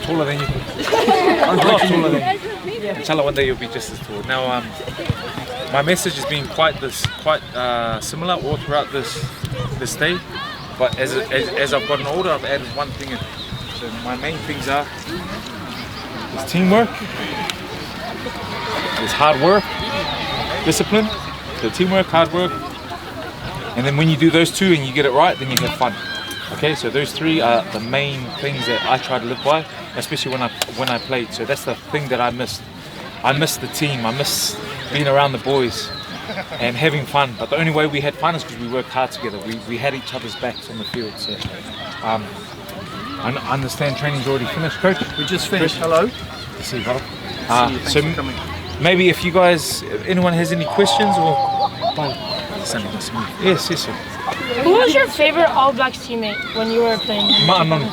Taller than you. I'm not taller than you. Inshallah, one day you'll be just as tall. Now, my message has been quite similar all throughout this day. But as I've gotten older, I've added one thing in. So my main things are there's teamwork, there's hard work, discipline, so teamwork, hard work, and then when you do those two and you get it right, then you have fun. Okay, so those three are the main things that I try to live by, especially when I played. So that's the thing that I missed. I missed the team. I miss being around the boys and having fun. But the only way we had fun is because we worked hard together. We had each other's backs on the field. So I understand training's already finished, Coach. We just finished. Hello. See you, brother. So maybe if you guys, if anyone has any questions or. Yes, yes, sir. Who was your favorite All Blacks teammate when you were playing? Ma'anon.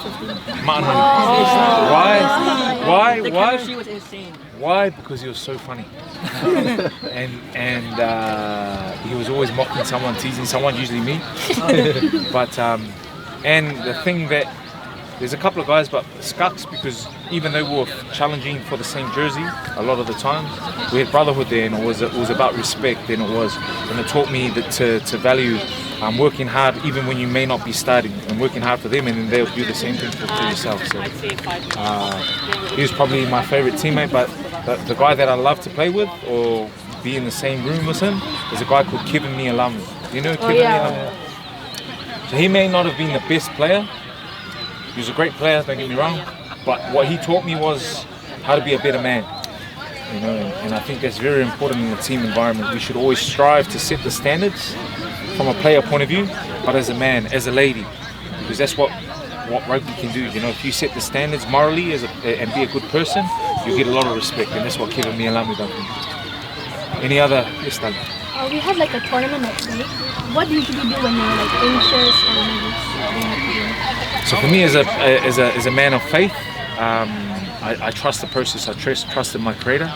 Why? The chemistry was insane. Why? Because he was so funny. and he was always mocking someone, teasing someone, usually me. But and the thing that there's a couple of guys, but Scucks, because even though we were challenging for the same jersey a lot of the time, we had brotherhood there, and it was about respect. And it taught me that to value working hard even when you may not be starting, and working hard for them, and then they'll do the same thing for yourself. So he was probably my favorite teammate, but the guy that I love to play with or be in the same room with him is a guy called Kevin Nialam. You know Kevin Nialam? So he may not have been the best player. He was a great player, don't get me wrong, but what he taught me was how to be a better man. You know, and I think that's very important in the team environment. We should always strive to set the standards from a player point of view, but as a man, as a lady, because that's what rugby can do. You know, if you set the standards morally and be a good person, you get a lot of respect, and that's what Kevin Nialami done for me. Any other? Yes, Doug. We had like a tournament next week. What do you usually do when you're like anxious or maybe? So for me, as a man of faith, I trust the process. I trust in my Creator.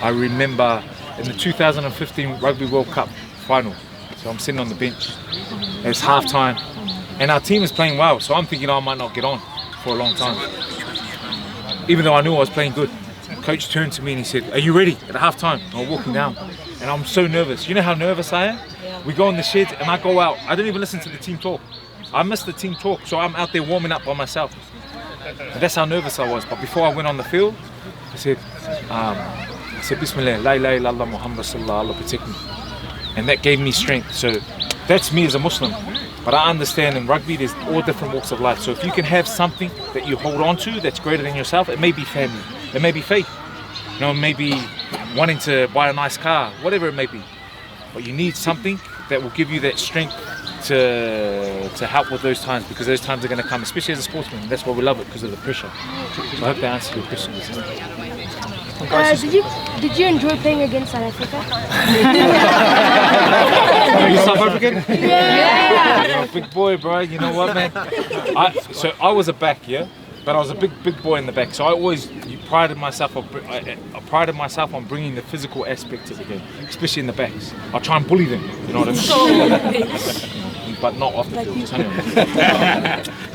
I remember in the 2015 Rugby World Cup final. So I'm sitting on the bench. It's half time, and our team is playing well. So I'm thinking I might not get on for a long time, even though I knew I was playing good. Coach turned to me and he said, "Are you ready?" At half time, I'm walking down, and I'm so nervous. You know how nervous I am? We go in the shed and I go out. I don't even listen to the team talk. I miss the team talk, so I'm out there warming up by myself. And that's how nervous I was. But before I went on the field, I said, Bismillah, la ilaha illallah Muhammad sallallahu, Allah protect me. And that gave me strength. So that's me as a Muslim. But I understand in rugby there's all different walks of life. So if you can have something that you hold on to that's greater than yourself, it may be family, it may be faith, you know, it may be wanting to buy a nice car, whatever it may be. But you need something that will give you that strength to help with those times, because those times are going to come, especially as a sportsman. That's why we love it, because of the pressure. So I hope that answers your question. Did you enjoy playing against South Africa? Are you South African? Yeah. Big boy, bro. You know what, man? I was a back, yeah, but I was a big boy in the back. So I always prided myself on bringing the physical aspect to the game, especially in the backs. I try and bully them. You know what I mean? But not off the field.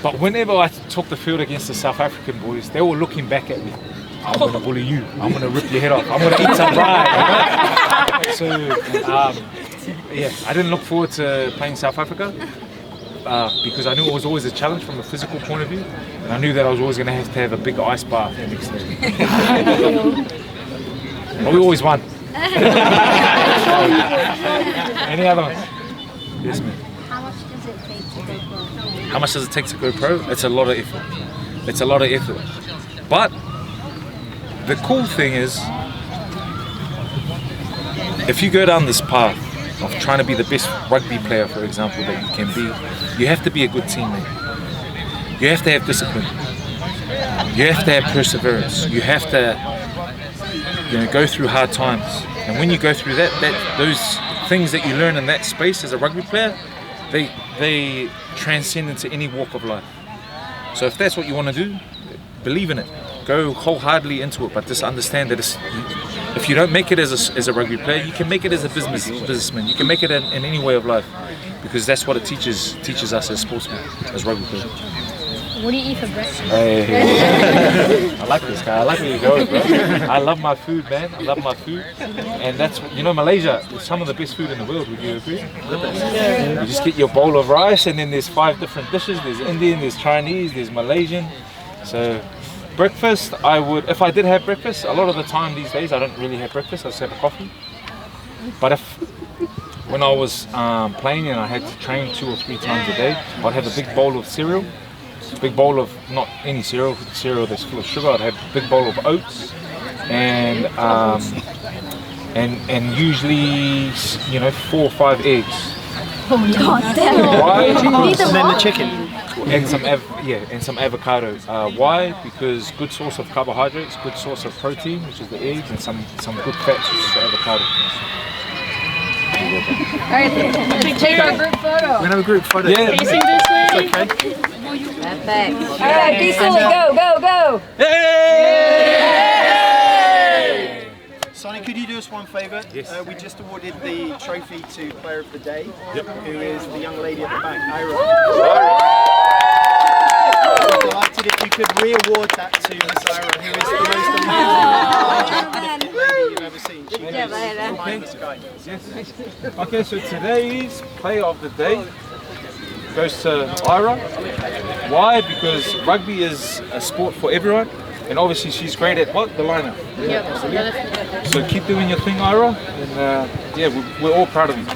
But whenever I took the field against the South African boys, they were looking back at me. I'm going to bully you. I'm going to rip your head off. I'm going to eat some rye. You know? So, yeah, I didn't look forward to playing South Africa because I knew it was always a challenge from a physical point of view. And I knew that I was always going to have a big ice bath the next day. But we always won. Any other ones? Yes, ma'am. How much does it take to go pro? It's a lot of effort. It's a lot of effort. But the cool thing is, if you go down this path of trying to be the best rugby player, for example, that you can be, you have to be a good teammate. You have to have discipline. You have to have perseverance. You have to, go through hard times. And when you go through those things that you learn in that space as a rugby player, they transcend into any walk of life. So if that's what you want to do, believe in it. Go wholeheartedly into it, but just understand that if you don't make it as a rugby player, you can make it as a businessman. You can make it in any way of life, because that's what it teaches us as sportsmen, as rugby players. What do you eat for breakfast? Hey. I like this guy. I like where you're going, bro. I love my food, man. I love my food. And that's, you know, Malaysia is some of the best food in the world. Would you agree? You just get your bowl of rice and then there's 5 different dishes. There's Indian, there's Chinese, there's Malaysian. So breakfast, I would, if I did have breakfast, a lot of the time these days I don't really have breakfast. I just have a coffee. But when I was playing and I had to train 2 or 3 times a day, I'd have a big bowl of cereal. Big bowl of, not any cereal that's full of sugar. I'd have a big bowl of oats and usually, you know, 4 or 5 eggs. Oh God damn! Why? And then the chicken. And some avocado. Why? Because good source of carbohydrates, good source of protein, which is the eggs, and some good fats, which is the avocado. Alright, take our group photo. We're gonna have a group photo. Yeah. Facing this way. Okay. Perfect. Alright, be silly, go! Sonny, could you do us one favour? Yes. We just awarded the trophy to Player of the Day, Yep. who is the young lady at the back, Ira. I'm delighted if you could re-award that to Miss Ira, who is the most amazing lady you've ever seen. She is behind the sky. Yes. Okay, so today's player of the day goes to Ira. Why? Because rugby is a sport for everyone, and obviously she's great at what? The liner. So keep doing your thing, Ira, and yeah, we're all proud of you.